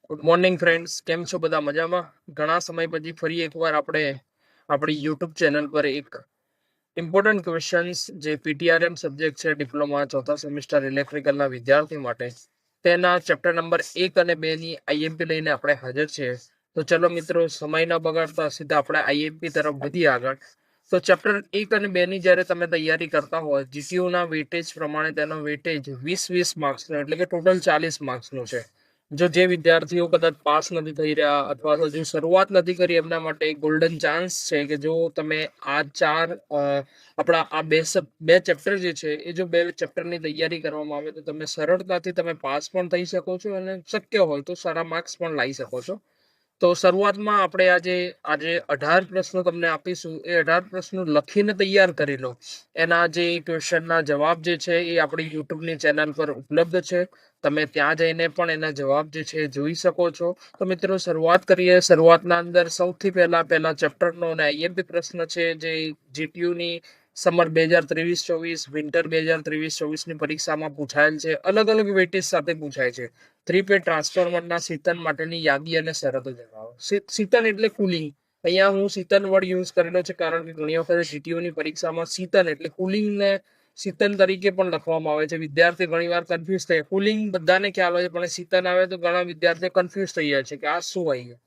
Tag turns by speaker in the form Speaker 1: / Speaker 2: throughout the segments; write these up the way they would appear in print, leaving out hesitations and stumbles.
Speaker 1: Good morning friends, કેમ છો બધા? મજામાં? ઘણા સમય પછી ફરી એકવાર આપણે આપણી યુટ્યુબ ચેનલ પર એક ઇમ્પોર્ટન્ટ ક્વેશ્ચન્સ જે પીટીઆરએમ સબ્જેક્ટ છે, ડિપ્લોમા ચોથા સેમિસ્ટર ઇલેક્ટ્રિકલના વિદ્યાર્થી માટે, તેના ચેપ્ટર નંબર 1 અને 2 ની આઈએમપી લઈને આપણે હાજર છીએ. તો ચલો મિત્રો, સમય ન બગાડતા સીધા આપણે આઈએમપી તરફ વધીએ આગળ. તો ચેપ્ટર 1 અને 2 ની જ્યારે તમે તૈયારી કરતા હોય, જીટીયુના વેટેજ પ્રમાણે તેનો વેટેજ 20 માર્ક્સનો એટલે કે ટોટલ 40 માર્ક્સનો છે. જો જે વિદ્યાર્થીઓ કદાચ પાસ નથી થઈ રહ્યા અથવા તો જે શરૂઆત નથી કરી, એમના માટે એક ગોલ્ડન ચાન્સ છે કે જો તમે આ આપણા આ બે ચેપ્ટર જે છે, એ જો બે ચેપ્ટરની તૈયારી કરવામાં આવે તો તમે સરળતાથી તમે પાસ પણ થઈ શકો છો અને શક્ય હોય તો સારા માર્ક્સ પણ લાવી શકો છો. તો શરૂઆતમાં આપણે આજે 18 પ્રશ્નો તમને આપીશું. એ 18 પ્રશ્નો લખીને તૈયાર કરી લો. એના જે ક્વેશ્ચનના જવાબ જે છે એ આપણી યુટ્યુબની ચેનલ પર ઉપલબ્ધ છે. તમે ત્યાં જઈને પણ એના જવાબ જે છે જોઈ શકો છો. તો મિત્રો, શરૂઆત કરીએ. શરૂઆતના અંદર સૌથી પહેલા ચેપ્ટરનો અને આઈએમપી પ્રશ્ન છે જે જીટીયુની સમર 2023-24 વિન્ટર 2023-24 ની પરીક્ષામાં પૂછાયેલ છે. અલગ અલગ વેટેજ સાથે પૂછાય છે. 3 ફેઝ ટ્રાન્સફોર્મરના શીતન માટેની યાદી અને શરતો જણાવો. શીતન એટલે કુલિંગ. અહીંયા હું શીતન વર્ડ યુઝ કરેલો છે કારણ કે ઘણી વખત જીટીયુની પરીક્ષામાં શીતન એટલે કુલિંગને શીતન તરીકે પણ લખવામાં આવે છે. વિદ્યાર્થી ઘણીવાર કન્ફ્યુઝ થાય. કુલિંગ બધાને ખ્યાલ હોય છે, પણ શીતન આવે તો ઘણા વિદ્યાર્થીઓ કન્ફ્યુઝ થઈ જાય છે કે આ શું આવી ગયું.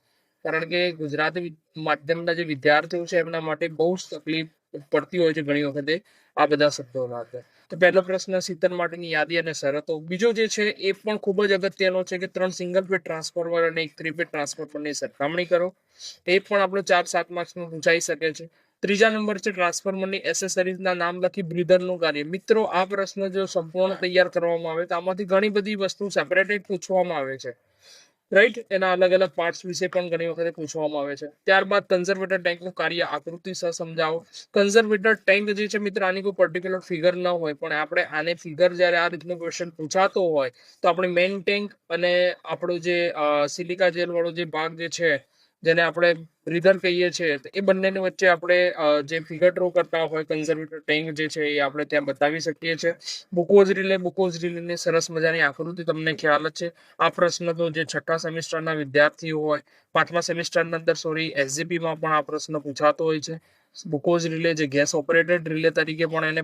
Speaker 1: કારણ કે ગુજરાતી માધ્યમના જે વિદ્યાર્થીઓ છે એમના માટે બહુ જ તકલીફ પડતી હોય છે ઘણી વખતે આ બધા શબ્દોના અંદર. તો પહેલો પ્રશ્ન, શીતન માટેની યાદી અને શરતો. બીજો જે છે એ પણ ખૂબ જ અગત્યનો છે કે 3 સિંગલ ફેઝ ટ્રાન્સફોર્મર અને 1 3 ફેઝ ટ્રાન્સફોર્મરની સરખામણી કરો. એ પણ આપણો 4-7 માર્ક્સમાં પૂછાઈ શકે છે. ત્રીજા નંબર છે ટ્રાન્સફોર્મરની એસેસરીઝના નામ લખી બ્રીધરનું કાર્ય. મિત્રો, આ પ્રશ્ન જો સંપૂર્ણ તૈયાર કરવામાં આવે તો આમાંથી ઘણી બધી વસ્તુ સેપરેટેડ પૂછવામાં આવે છે, રાઈટ. એના અલગ અલગ પાર્ટ્સ વિશે પણ ઘણી વખત પૂછવામાં આવે છે. ત્યારબાદ કન્ઝર્વેટર ટેન્કનું કાર્ય આકૃતિ સહ સમજાવો. કન્ઝર્વેટર ટેન્ક જે છે મિત્રો, આની કોઈ પર્ટિક્યુલર ફિગર ન હોય, પણ આપણે આને ફિગર જ્યારે આ રીતનો ક્વેશ્ચન પૂછાતો હોય તો આપણે મેઇન ટેન્ક અને આપણો જે સિલિકા જેલ વાળો જે ભાગ જે છે, જેને આપણે બ્રીધર કહીએ છીએ, એ બંનેની વચ્ચે આપણે જે ફિગર ડ્રો કરતા હોય કન્ઝર્વેટર ટેન્ક જે છે એ આપણે ત્યાં બતાવી શકીએ છીએ. બુકોઝ રિલેની સરસ મજાની આકૃતિ તમને ખ્યાલ જ છે. આ પ્રશ્ન તો જે 6થા સેમિસ્ટરના વિદ્યાર્થીઓ હોય, 5મા સેમિસ્ટરના અંદર એસજીપીમાં પણ આ પ્રશ્ન પૂછાતો હોય છે. બુકોઝ રિલે જે ગેસ ઓપરેટેડ રિલે તરીકે પણ એને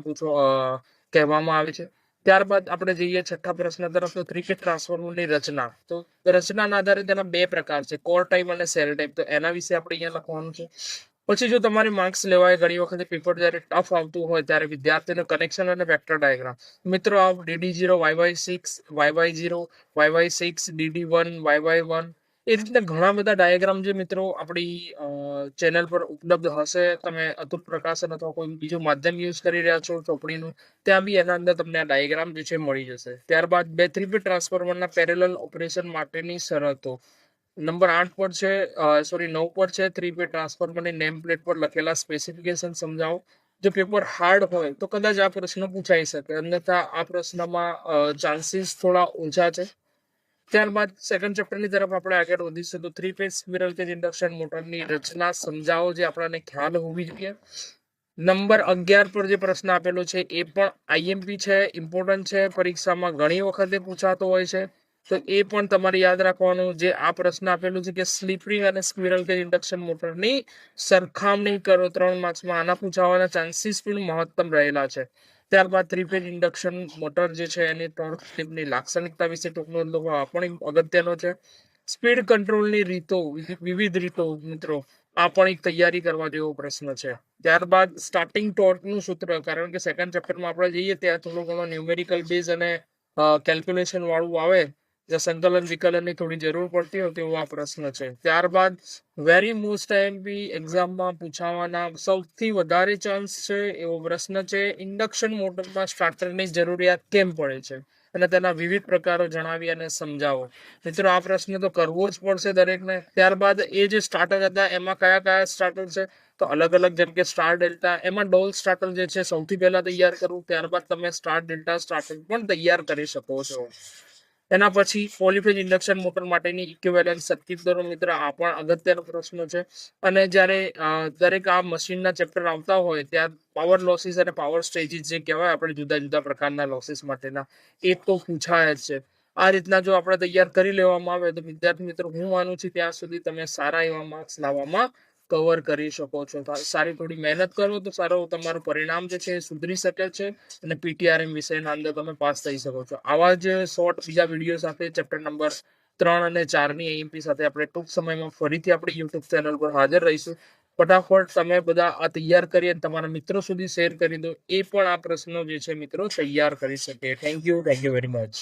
Speaker 1: કહેવામાં આવે છે. ત્યારબાદ આપણે જઈએ 6થા પ્રશ્ન તરફ. તો 3 ફેઝ ટ્રાન્સફોર્મરની રચના. તો રચનાના આધારે તેના 2 પ્રકાર છે, કોર ટાઈપ અને સેલ ટાઈપ. તો એના વિશે આપણે અહીંયા લખવાનું છે. પછી જો તમારે માર્ક્સ લેવાય, ઘણી વખતે પેપર જ્યારે ટફ આવતું હોય ત્યારે વિદ્યાર્થીનો કનેક્શન અને વેક્ટર ડાયાગ્રામ. મિત્રો, આ DD0 YY6 YY0 YY6 DD1 YY1 એ રીતના ઘણા બધા ડાયાગ્રામ જે મિત્રો આપણી ચેનલ પર ઉપલબ્ધ હશે. તમે અતુલ પ્રકાશન અથવા કોઈ બીજું માધ્યમ યુઝ કરી રહ્યા છો ચોપડીનું, ત્યાં બી એના અંદર તમને આ ડાયાગ્રામ જે છે મળી જશે. ત્યારબાદ 2 3 ફેઝ ટ્રાન્સફોર્મરના પેરેલલ ઓપરેશન માટેની શરતો. નંબર 8 પર છે, 9 પર છે, 3 ફેઝ ટ્રાન્સફોર્મરની નેમ પ્લેટ પર લખેલા સ્પેસિફિકેશન સમજાવો. જો પેપર હાર્ડ હોય તો કદાચ આ પ્રશ્ન પૂછાઈ શકે, અન્યથા આ પ્રશ્નમાં ચાન્સીસ થોડા ઓછા છે. ત્યારબાદ સેકન્ડ ચેપ્ટરની તરફ આપણે આગળ વધીશું. તો 3 ફેઝ સ્પિરલ કેજ ઇન્ડક્શન મોટરની રચના સમજાવો, જે આપણને ખ્યાલ હોવી જોઈએ. નંબર 11 પર જે પ્રશ્ન આપેલો છે એ પણ આઈએમપી છે, ઇમ્પોર્ટન્ટ છે, પરીક્ષામાં ઘણી વખતે પૂછાતો હોય છે. તો એ પણ તમારે યાદ રાખવાનું. જે આ પ્રશ્ન આપેલું છે કે સ્લીપ રિંગ અને સ્ક્વિરલ કેજ ઇન્ડક્શન મોટરની સરખામણી કરો 3 માર્ક્સમાં. આના પૂછાવાના ચાન્સીસ પણ મહત્તમ રહેલા છે. ત્યારબાદ 3 ફેઝ ઇન્ડક્શન મોટર જે છે એની ટોર્ક સ્લિપની લાક્ષણિકતા વિશે ટૂંકમાં પણ અગત્યનો છે. સ્પીડ કંટ્રોલની રીતો, વિવિધ રીતો મિત્રો, આ પણ એક તૈયારી કરવા જેવો પ્રશ્ન છે. ત્યારબાદ સ્ટાર્ટિંગ ટોર્કનું સૂત્ર, કારણ કે સેકન્ડ ચેપ્ટરમાં આપણે જઈએ ત્યાં થોડો ઘણો ન્યુમેરિકલ બેઝ અને કેલ્ક્યુલેશન વાળું આવે, જ્યાં સંકલન વિકલનની થોડી જરૂર પડતી હોય તેવો આ પ્રશ્ન છે. ત્યારબાદ વેરી મોસ્ટ આઈએમપી એક્ઝામમાં પૂછાવાના સૌથી વધારે ચાન્સ છે એવો પ્રશ્ન છે, ઇન્ડક્શન મોટરમાં સ્ટાર્ટરની જરૂરિયાત કેમ પડે છે અને તેના વિવિધ પ્રકારો જણાવી અને સમજાવો. મિત્રો, આ પ્રશ્ન તો કરવો જ પડશે દરેકને. ત્યારબાદ એ જે સ્ટાર્ટર હતા એમાં કયા કયા સ્ટાર્ટર છે, તો અલગ અલગ, જેમ કે સ્ટાર ડેલ્ટા, એમાં ડોલ સ્ટાર્ટર જે છે સૌથી પહેલા તૈયાર કરવું. ત્યારબાદ તમે સ્ટાર ડેલ્ટા સ્ટાર્ટર પણ તૈયાર કરી શકો છો. એના પછી પોલીફેઝ ઇન્ડક્શન મોટર માટેની ઇક્વિવેલન્ટ સર્કિટ દોરો. મિત્રો, આ પણ અગત્યનો પ્રશ્ન છે. અને જ્યારે દરેક આ મશીનના ચેપ્ટર આવતા હોય ત્યાં પાવર લોસીસ અને પાવર સ્ટેજીસ જે કહેવાય આપણે જુદા જુદા પ્રકારના લોસીસ માટેના, એ તો પૂછાય જ છે. આ રીતના જો આપણે તૈયાર કરી લેવામાં આવે તો વિદ્યાર્થી મિત્રો હું માનું છું ત્યાં સુધી તમે સારા એવા માર્ક્સ લાવવામાં કવર કરી શકો છો. સારી થોડી મહેનત કરો તો સારો તમારું પરિણામ જે છે એ સુધરી શકે છે અને પીટીઆરએમ વિષયના અંદર તમે પાસ થઈ શકો છો. આવા જ શોર્ટ બીજા વિડીયો સાથે ચેપ્ટર નંબર 3 અને 4 ની એમપી સાથે આપણે ટૂંક સમયમાં ફરીથી આપણી યુટ્યુબ ચેનલ પર હાજર રહીશું. ફટાફટ તમે બધા આ તૈયાર કરી અને તમારા મિત્રો સુધી શેર કરી દો, એ પણ આ પ્રશ્નો જે છે મિત્રો તૈયાર કરી શકે. Thank you very much.